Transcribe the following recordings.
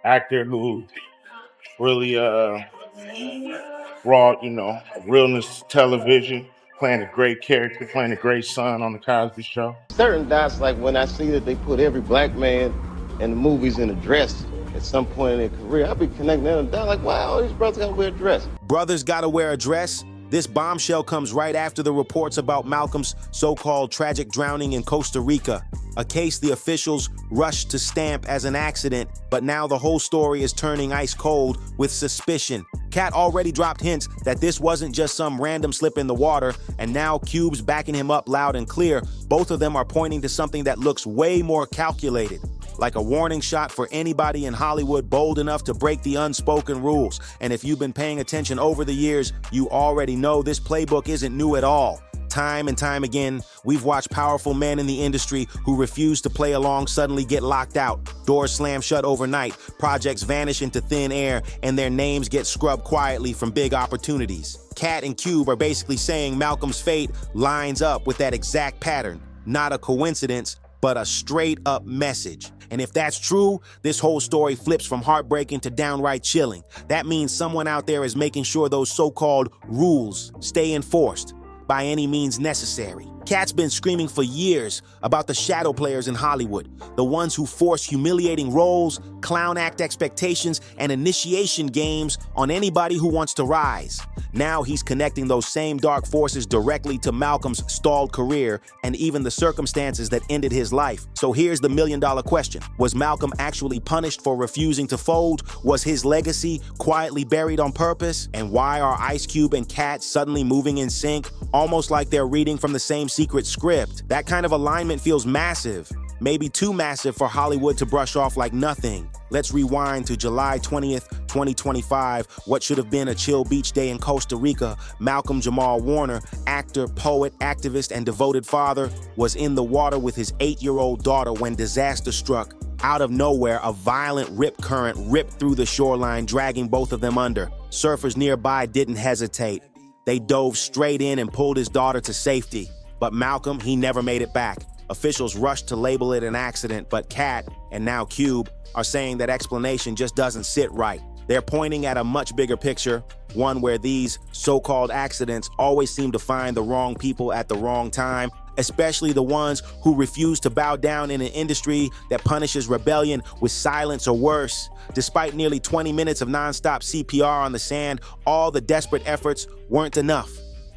actor who really brought, realness to television, playing a great character, playing a great son on the Cosby Show. Certain dots, like when I see that they put every black man in the movies in a dress at some point in their career, I be connecting them down like, wow, all these brothers gotta wear a dress. Brothers gotta wear a dress? This bombshell comes right after the reports about Malcolm's so-called tragic drowning in Costa Rica, a case the officials rushed to stamp as an accident, but now the whole story is turning ice cold with suspicion. Katt already dropped hints that this wasn't just some random slip in the water, and now Cube's backing him up loud and clear. Both of them are pointing to something that looks way more calculated, like a warning shot for anybody in Hollywood bold enough to break the unspoken rules. And if you've been paying attention over the years, you already know this playbook isn't new at all. Time and time again, we've watched powerful men in the industry who refuse to play along suddenly get locked out. Doors slam shut overnight, projects vanish into thin air, and their names get scrubbed quietly from big opportunities. Katt and Cube are basically saying Malcolm's fate lines up with that exact pattern. Not a coincidence, but a straight-up message. And if that's true, this whole story flips from heartbreaking to downright chilling. That means someone out there is making sure those so-called rules stay enforced by any means necessary. Katt's been screaming for years about the shadow players in Hollywood, the ones who force humiliating roles, clown act expectations, and initiation games on anybody who wants to rise. Now he's connecting those same dark forces directly to Malcolm's stalled career and even the circumstances that ended his life. So here's the million-dollar question. Was Malcolm actually punished for refusing to fold? Was his legacy quietly buried on purpose? And why are Ice Cube and Katt suddenly moving in sync, almost like they're reading from the same secret script? That kind of alignment feels massive, maybe too massive for Hollywood to brush off like nothing. Let's rewind to July 20th, 2025, what should have been a chill beach day in Costa Rica. Malcolm-Jamal Warner, actor, poet, activist, and devoted father, was in the water with his 8-year-old daughter when disaster struck. Out of nowhere, a violent rip current ripped through the shoreline, dragging both of them under. Surfers nearby didn't hesitate. They dove straight in and pulled his daughter to safety. But Malcolm, he never made it back. Officials rushed to label it an accident, but Katt, and now Cube, are saying that explanation just doesn't sit right. They're pointing at a much bigger picture, one where these so-called accidents always seem to find the wrong people at the wrong time, especially the ones who refuse to bow down in an industry that punishes rebellion with silence or worse. Despite nearly 20 minutes of nonstop CPR on the sand, all the desperate efforts weren't enough.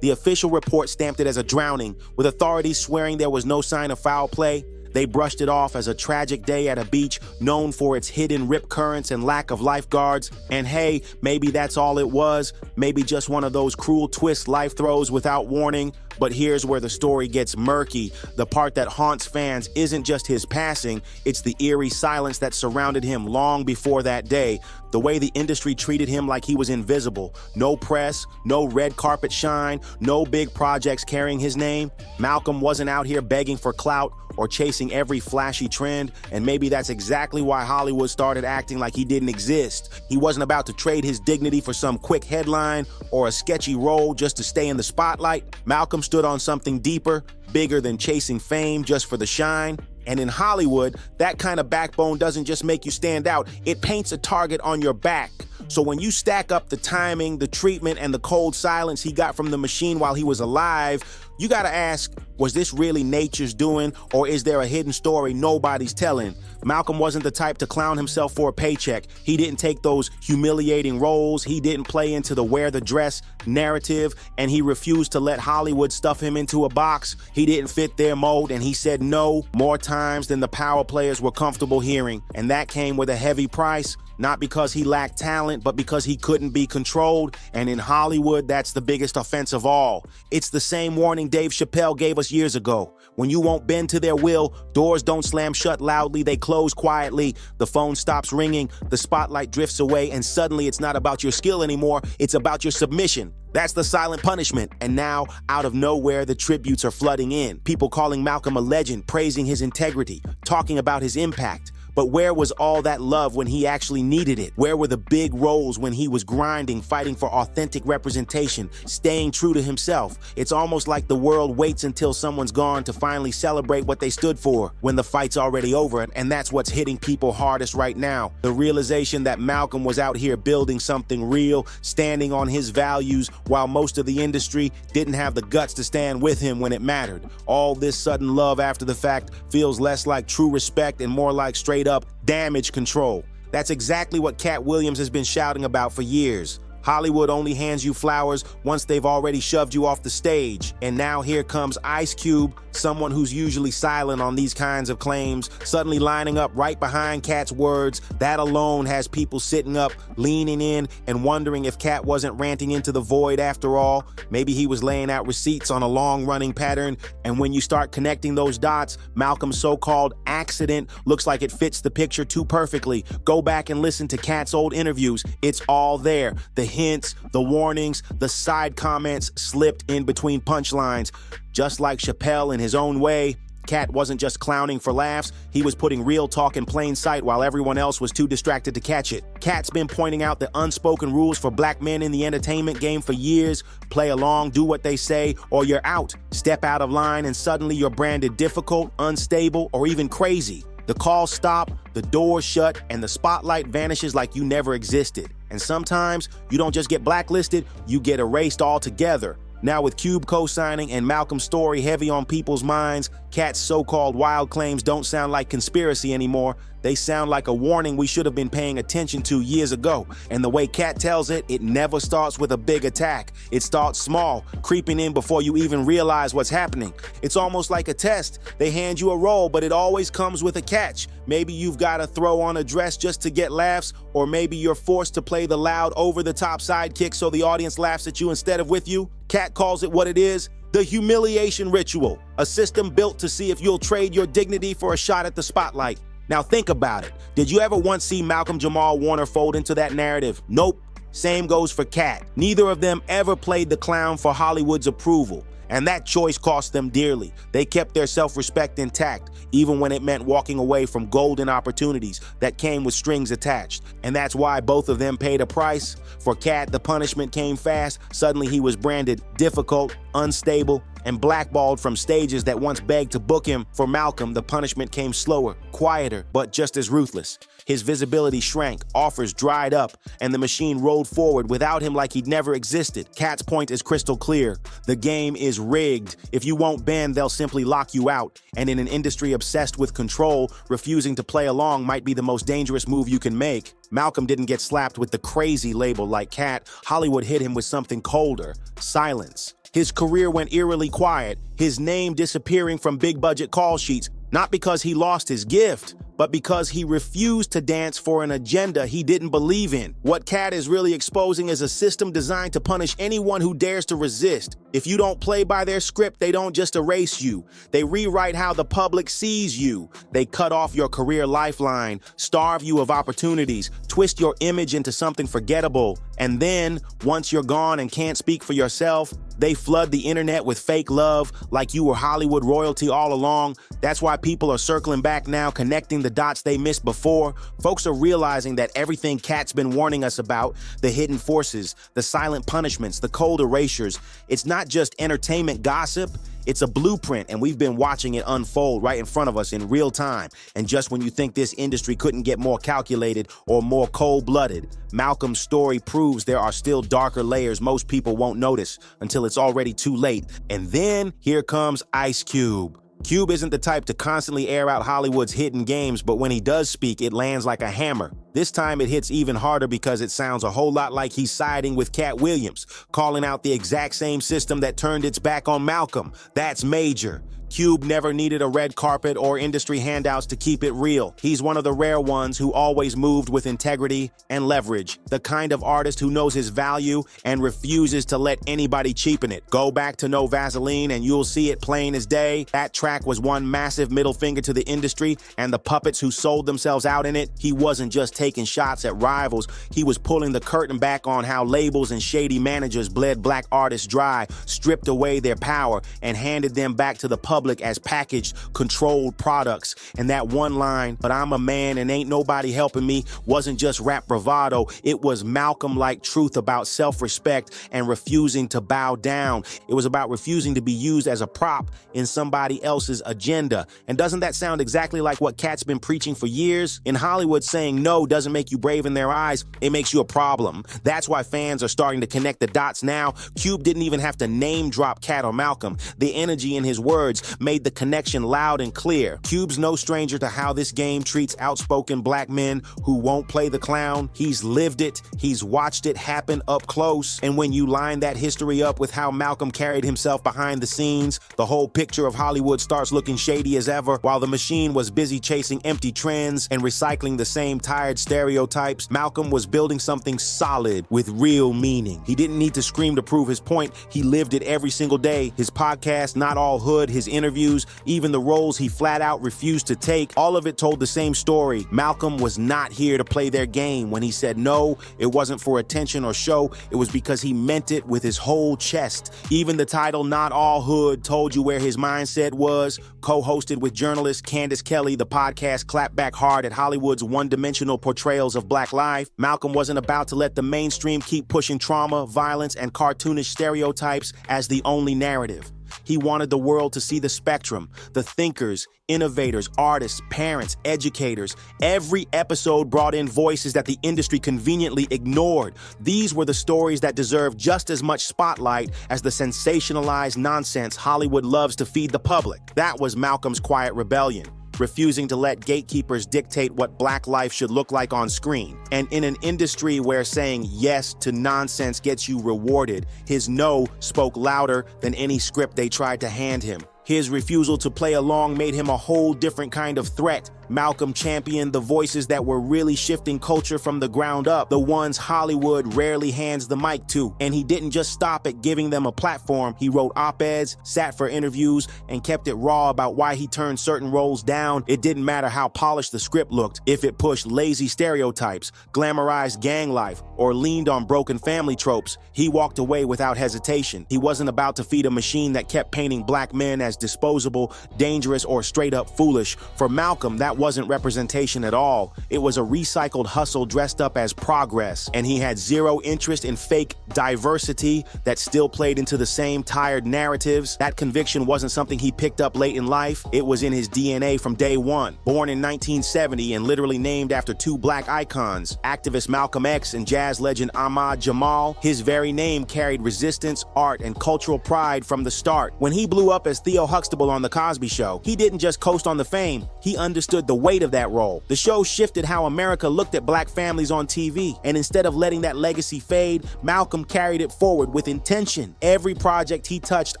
The official report stamped it as a drowning, with authorities swearing there was no sign of foul play. They brushed it off as a tragic day at a beach known for its hidden rip currents and lack of lifeguards. And hey, maybe that's all it was. Maybe just one of those cruel twists life throws without warning. But here's where the story gets murky. The part that haunts fans isn't just his passing, it's the eerie silence that surrounded him long before that day. The way the industry treated him like he was invisible. No press, no red carpet shine, no big projects carrying his name. Malcolm wasn't out here begging for clout or chasing every flashy trend, and maybe that's exactly why Hollywood started acting like he didn't exist. He wasn't about to trade his dignity for some quick headline or a sketchy role just to stay in the spotlight. Malcolm stood on something deeper, bigger than chasing fame just for the shine. And in Hollywood, that kind of backbone doesn't just make you stand out, it paints a target on your back. So when you stack up the timing, the treatment, and the cold silence he got from the machine while he was alive, you gotta ask, was this really nature's doing, or is there a hidden story nobody's telling? Malcolm wasn't the type to clown himself for a paycheck. He didn't take those humiliating roles, he didn't play into the wear the dress narrative, and he refused to let Hollywood stuff him into a box. He didn't fit their mold, and he said no more times than the power players were comfortable hearing. And that came with a heavy price. Not because he lacked talent, but because he couldn't be controlled. And in Hollywood, that's the biggest offense of all. It's the same warning Dave Chappelle gave us years ago. When you won't bend to their will, doors don't slam shut loudly, they close quietly. The phone stops ringing, the spotlight drifts away, and suddenly it's not about your skill anymore, it's about your submission. That's the silent punishment. And now, out of nowhere, the tributes are flooding in. People calling Malcolm a legend, praising his integrity, talking about his impact. But where was all that love when he actually needed it? Where were the big roles when he was grinding, fighting for authentic representation, staying true to himself? It's almost like the world waits until someone's gone to finally celebrate what they stood for when the fight's already over, and that's what's hitting people hardest right now. The realization that Malcolm was out here building something real, standing on his values, while most of the industry didn't have the guts to stand with him when it mattered. All this sudden love after the fact feels less like true respect and more like straight up damage control. That's exactly what Katt Williams has been shouting about for years. Hollywood only hands you flowers once they've already shoved you off the stage. And now here comes Ice Cube, someone who's usually silent on these kinds of claims, suddenly lining up right behind Katt's words. That alone has people sitting up, leaning in, and wondering if Katt wasn't ranting into the void after all. Maybe he was laying out receipts on a long-running pattern, and when you start connecting those dots, Malcolm's so-called accident looks like it fits the picture too perfectly. Go back and listen to Katt's old interviews. It's all there. The hints, the warnings, the side comments slipped in between punchlines. Just like Chappelle in his own way, Katt wasn't just clowning for laughs, he was putting real talk in plain sight while everyone else was too distracted to catch it. Katt's been pointing out the unspoken rules for black men in the entertainment game for years. Play along, do what they say, or you're out. Step out of line and suddenly you're branded difficult, unstable, or even crazy. The calls stop, the doors shut, and the spotlight vanishes like you never existed. And sometimes you don't just get blacklisted, you get erased altogether. Now with Cube co-signing and Malcolm's story heavy on people's minds, Katt's so-called wild claims don't sound like conspiracy anymore. They sound like a warning we should have been paying attention to years ago. And the way Katt tells it, it never starts with a big attack. It starts small, creeping in before you even realize what's happening. It's almost like a test. They hand you a role, but it always comes with a catch. Maybe you've got to throw on a dress just to get laughs, or maybe you're forced to play the loud, over-the-top sidekick so the audience laughs at you instead of with you. Katt calls it what it is: the humiliation ritual, a system built to see if you'll trade your dignity for a shot at the spotlight. Now think about it. Did you ever once see Malcolm-Jamal Warner fold into that narrative? Nope. Same goes for Katt. Neither of them ever played the clown for Hollywood's approval. And that choice cost them dearly. They kept their self-respect intact, even when it meant walking away from golden opportunities that came with strings attached. And that's why both of them paid a price. For Katt, the punishment came fast. Suddenly he was branded difficult, unstable, and blackballed from stages that once begged to book him. For Malcolm, the punishment came slower, quieter, but just as ruthless. His visibility shrank, offers dried up, and the machine rolled forward without him like he'd never existed. Katt's point is crystal clear. The game is rigged. If you won't bend, they'll simply lock you out. And in an industry obsessed with control, refusing to play along might be the most dangerous move you can make. Malcolm didn't get slapped with the crazy label like Katt. Hollywood hit him with something colder: silence. His career went eerily quiet, his name disappearing from big-budget call sheets, not because he lost his gift, but because he refused to dance for an agenda he didn't believe in. What Katt is really exposing is a system designed to punish anyone who dares to resist. If you don't play by their script, they don't just erase you. They rewrite how the public sees you. They cut off your career lifeline, starve you of opportunities, twist your image into something forgettable. And then, once you're gone and can't speak for yourself, they flood the internet with fake love like you were Hollywood royalty all along. That's why people are circling back now, connecting the dots they missed before. Folks are realizing that everything Katt's been warning us about, the hidden forces, the silent punishments, the cold erasures, it's not just entertainment gossip. It's a blueprint, and we've been watching it unfold right in front of us in real time. And just when you think this industry couldn't get more calculated or more cold-blooded, Malcolm's story proves there are still darker layers most people won't notice until it's already too late. And then here comes Ice Cube. Cube isn't the type to constantly air out Hollywood's hidden games, but when he does speak, it lands like a hammer. This time it hits even harder because it sounds a whole lot like he's siding with Katt Williams, calling out the exact same system that turned its back on Malcolm. That's major. Cube never needed a red carpet or industry handouts to keep it real. He's one of the rare ones who always moved with integrity and leverage, the kind of artist who knows his value and refuses to let anybody cheapen it. Go back to No Vaseline and you'll see it plain as day. That track was one massive middle finger to the industry and the puppets who sold themselves out in it. He wasn't just taking shots at rivals, he was pulling the curtain back on how labels and shady managers bled black artists dry, stripped away their power, and handed them back to the public public as packaged, controlled products. And that one line, "but I'm a man and ain't nobody helping me," wasn't just rap bravado. It was Malcolm-like truth about self-respect and refusing to bow down. It was about refusing to be used as a prop in somebody else's agenda. And doesn't that sound exactly like what Katt's been preaching for years? In Hollywood, saying no doesn't make you brave in their eyes, it makes you a problem. That's why fans are starting to connect the dots now. Cube didn't even have to name drop Katt or Malcolm. The energy in his words made the connection loud and clear. Cube's no stranger to how this game treats outspoken black men who won't play the clown. He's lived it. He's watched it happen up close. And when you line that history up with how Malcolm carried himself behind the scenes, the whole picture of Hollywood starts looking shady as ever. While the machine was busy chasing empty trends and recycling the same tired stereotypes, Malcolm was building something solid with real meaning. He didn't need to scream to prove his point. He lived it every single day. His podcast, Not All Hood, his interviews, even the roles he flat out refused to take, all of it told the same story. Malcolm was not here to play their game. When he said no, it wasn't for attention or show. It was because he meant it with his whole chest. Even the title, Not All Hood, told you where his mindset was. Co-hosted with journalist Candace Kelly, the podcast clapped back hard at Hollywood's one-dimensional portrayals of black life. Malcolm wasn't about to let the mainstream keep pushing trauma, violence, and cartoonish stereotypes as the only narrative. He wanted the world to see the spectrum, the thinkers, innovators, artists, parents, educators. Every episode brought in voices that the industry conveniently ignored. These were the stories that deserved just as much spotlight as the sensationalized nonsense Hollywood loves to feed the public. That was Malcolm's quiet rebellion, refusing to let gatekeepers dictate what black life should look like on screen. And in an industry where saying yes to nonsense gets you rewarded, his no spoke louder than any script they tried to hand him. His refusal to play along made him a whole different kind of threat. Malcolm championed the voices that were really shifting culture from the ground up, the ones Hollywood rarely hands the mic to. And he didn't just stop at giving them a platform. He wrote op-eds, sat for interviews, and kept it raw about why he turned certain roles down. It didn't matter how polished the script looked. If it pushed lazy stereotypes, glamorized gang life, or leaned on broken family tropes, he walked away without hesitation. He wasn't about to feed a machine that kept painting black men as disposable, dangerous, or straight up foolish. For Malcolm, that wasn't representation at all. It was a recycled hustle dressed up as progress, and he had zero interest in fake diversity that still played into the same tired narratives. That conviction wasn't something he picked up late in life. It was in his DNA from day one. Born in 1970 and literally named after two black icons, activist Malcolm X and jazz legend Ahmad Jamal, his very name carried resistance, art, and cultural pride from the start. When he blew up as Theo Huxtable on The Cosby Show, he didn't just coast on the fame, he understood the weight of that role. The show shifted how America looked at black families on TV, and instead of letting that legacy fade, Malcolm carried it forward with intention. Every project he touched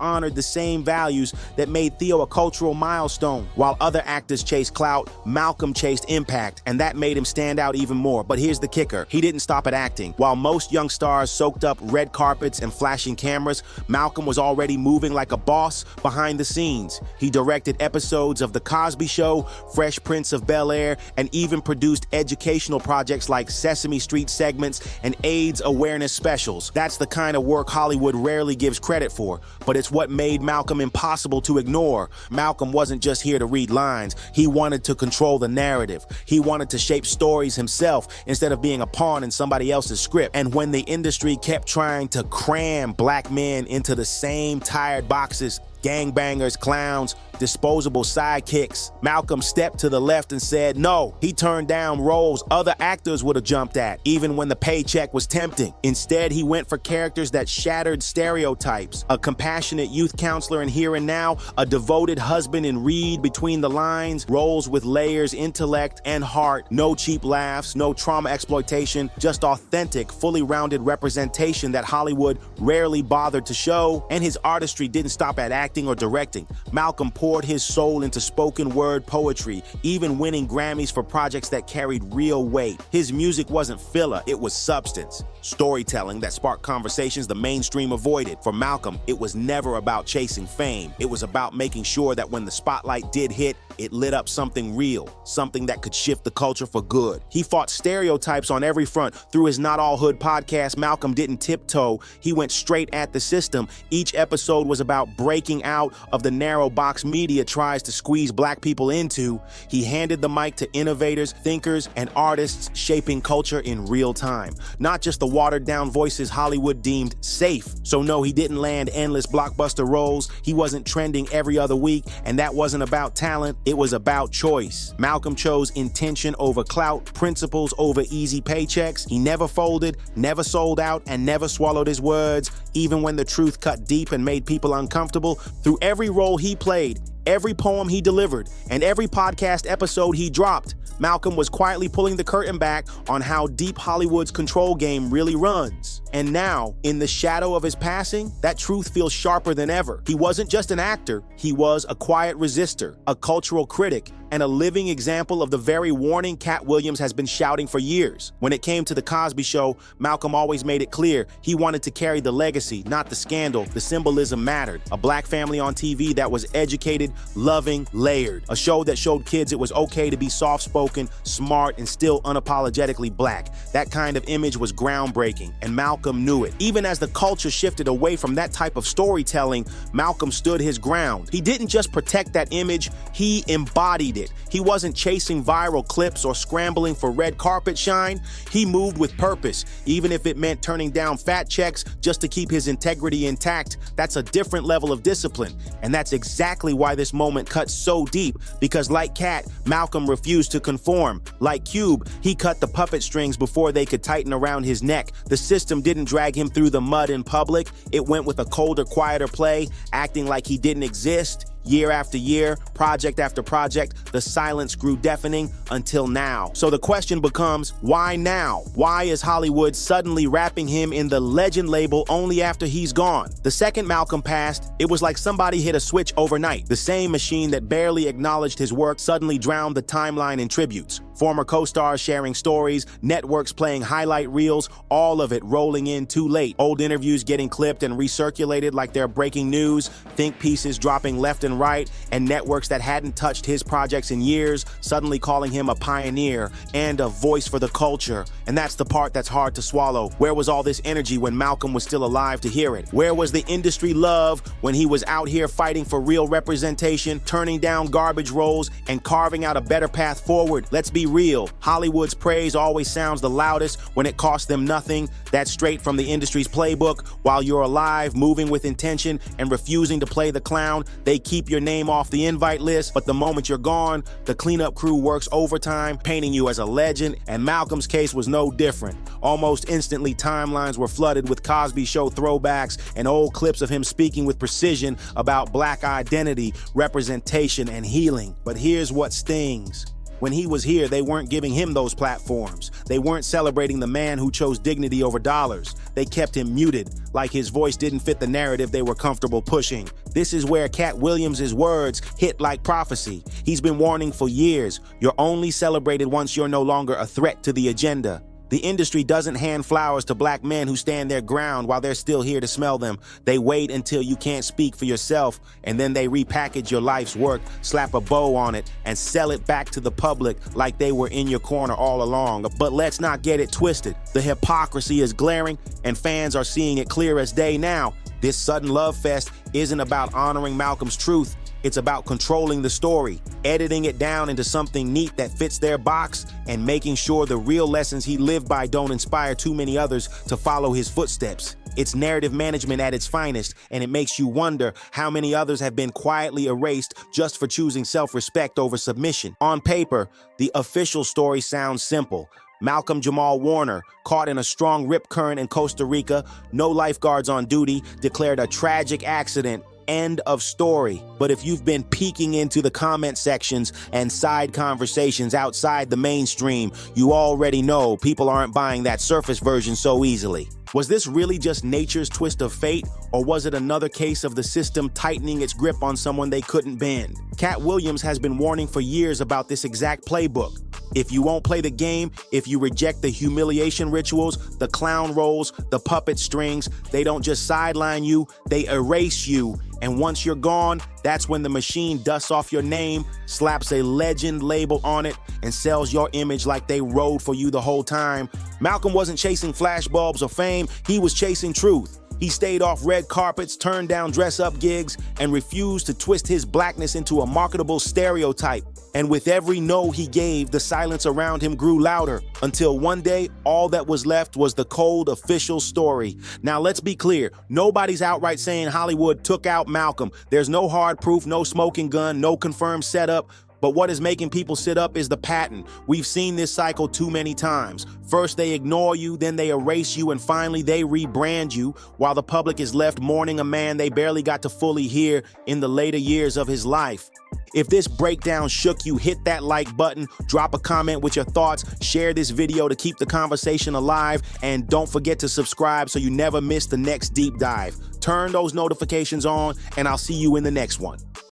honored the same values that made Theo a cultural milestone. While other actors chased clout, Malcolm chased impact, and that made him stand out even more. But here's the kicker, he didn't stop at acting. While most young stars soaked up red carpets and flashing cameras, Malcolm was already moving like a boss behind the scenes. He directed episodes of The Cosby Show, Fresh Prince of Bel-Air, and even produced educational projects like Sesame Street segments and AIDS awareness specials. That's the kind of work Hollywood rarely gives credit for, but it's what made Malcolm impossible to ignore. Malcolm wasn't just here to read lines. He wanted to control the narrative. He wanted to shape stories himself instead of being a pawn in somebody else's script. And when the industry kept trying to cram black men into the same tired boxes, gangbangers, clowns, disposable sidekicks, Malcolm stepped to the left and said no. He turned down roles other actors would have jumped at, even when the paycheck was tempting. Instead, he went for characters that shattered stereotypes. A compassionate youth counselor in Here and Now, a devoted husband in Read Between the Lines, roles with layers, intellect, and heart. No cheap laughs, no trauma exploitation, just authentic, fully rounded representation that Hollywood rarely bothered to show. And his artistry didn't stop at acting or directing. Malcolm poured his soul into spoken word poetry, even winning Grammys for projects that carried real weight. His music wasn't filler, it was substance. Storytelling that sparked conversations the mainstream avoided. For Malcolm, it was never about chasing fame. It was about making sure that when the spotlight did hit, it lit up something real, something that could shift the culture for good. He fought stereotypes on every front. Through his Not All Hood podcast, Malcolm didn't tiptoe. He went straight at the system. Each episode was about breaking out of the narrow box media tries to squeeze black people into, he handed the mic to innovators, thinkers, and artists shaping culture in real time. Not just the watered-down voices Hollywood deemed safe. So no, he didn't land endless blockbuster roles, he wasn't trending every other week, and that wasn't about talent, it was about choice. Malcolm chose intention over clout, principles over easy paychecks. He never folded, never sold out, and never swallowed his words, even when the truth cut deep and made people uncomfortable. Through every role he played, every poem he delivered, and every podcast episode he dropped, Malcolm was quietly pulling the curtain back on how deep Hollywood's control game really runs. And now, in the shadow of his passing, that truth feels sharper than ever. He wasn't just an actor, he was a quiet resistor, a cultural critic, and a living example of the very warning Katt Williams has been shouting for years. When it came to the Cosby Show, Malcolm always made it clear he wanted to carry the legacy, not the scandal. The symbolism mattered. A black family on TV that was educated, loving, layered. A show that showed kids it was okay to be soft-spoken, smart, and still unapologetically black. That kind of image was groundbreaking, and Malcolm knew it. Even as the culture shifted away from that type of storytelling, Malcolm stood his ground. He didn't just protect that image, he embodied it. He wasn't chasing viral clips or scrambling for red carpet shine. He moved with purpose, even if it meant turning down fat checks just to keep his integrity intact. That's a different level of discipline, and that's exactly why this moment cuts so deep, because like Katt, Malcolm refused to conform. Like Cube, he cut the puppet strings before they could tighten around his neck. The system didn't drag him through the mud in public. It went with a colder, quieter play, acting like he didn't exist. Year after year, project after project, the silence grew deafening until now. So the question becomes, why now? Why is Hollywood suddenly wrapping him in the legend label only after he's gone? The second Malcolm passed, it was like somebody hit a switch overnight. The same machine that barely acknowledged his work suddenly drowned the timeline in tributes. Former co-stars sharing stories, networks playing highlight reels, all of it rolling in too late. Old interviews getting clipped and recirculated like they're breaking news, think pieces dropping left and right, and networks that hadn't touched his projects in years suddenly calling him a pioneer and a voice for the culture. And that's the part that's hard to swallow. Where was all this energy when Malcolm was still alive to hear it? Where was the industry love when he was out here fighting for real representation, turning down garbage roles, and carving out a better path forward? Let's be real. Hollywood's praise always sounds the loudest when it costs them nothing. That's straight from the industry's playbook. While you're alive, moving with intention, and refusing to play the clown, they keep your name off the invite list. But the moment you're gone, the cleanup crew works overtime, painting you as a legend, and Malcolm's case was no different. Almost instantly, timelines were flooded with Cosby Show throwbacks and old clips of him speaking with precision about black identity, representation, and healing. But here's what stings. When he was here, they weren't giving him those platforms. They weren't celebrating the man who chose dignity over dollars. They kept him muted, like his voice didn't fit the narrative they were comfortable pushing. This is where Katt Williams' words hit like prophecy. He's been warning for years. You're only celebrated once you're no longer a threat to the agenda. The industry doesn't hand flowers to black men who stand their ground while they're still here to smell them. They wait until you can't speak for yourself, and then they repackage your life's work, slap a bow on it, and sell it back to the public like they were in your corner all along. But let's not get it twisted. The hypocrisy is glaring, and fans are seeing it clear as day now. This sudden love fest isn't about honoring Malcolm's truth. It's about controlling the story, editing it down into something neat that fits their box, and making sure the real lessons he lived by don't inspire too many others to follow his footsteps. It's narrative management at its finest, and it makes you wonder how many others have been quietly erased just for choosing self-respect over submission. On paper, the official story sounds simple. Malcolm-Jamal Warner, caught in a strong rip current in Costa Rica, no lifeguards on duty, declared a tragic accident. End of story. But if you've been peeking into the comment sections and side conversations outside the mainstream, you already know people aren't buying that surface version so easily. Was this really just nature's twist of fate, or was it another case of the system tightening its grip on someone they couldn't bend? Katt Williams has been warning for years about this exact playbook. If you won't play the game, if you reject the humiliation rituals, the clown roles, the puppet strings, they don't just sideline you, they erase you. And once you're gone, that's when the machine dusts off your name, slaps a legend label on it, and sells your image like they rode for you the whole time. Malcolm wasn't chasing flashbulbs or fame, he was chasing truth. He stayed off red carpets, turned down dress-up gigs, and refused to twist his blackness into a marketable stereotype. And with every no he gave, the silence around him grew louder, until one day, all that was left was the cold official story. Now let's be clear, nobody's outright saying Hollywood took out Malcolm. There's no hard proof, no smoking gun, no confirmed setup. But what is making people sit up is the pattern. We've seen this cycle too many times. First they ignore you, then they erase you, and finally they rebrand you, while the public is left mourning a man they barely got to fully hear in the later years of his life. If this breakdown shook you, hit that like button, drop a comment with your thoughts, share this video to keep the conversation alive, and don't forget to subscribe so you never miss the next deep dive. Turn those notifications on, and I'll see you in the next one.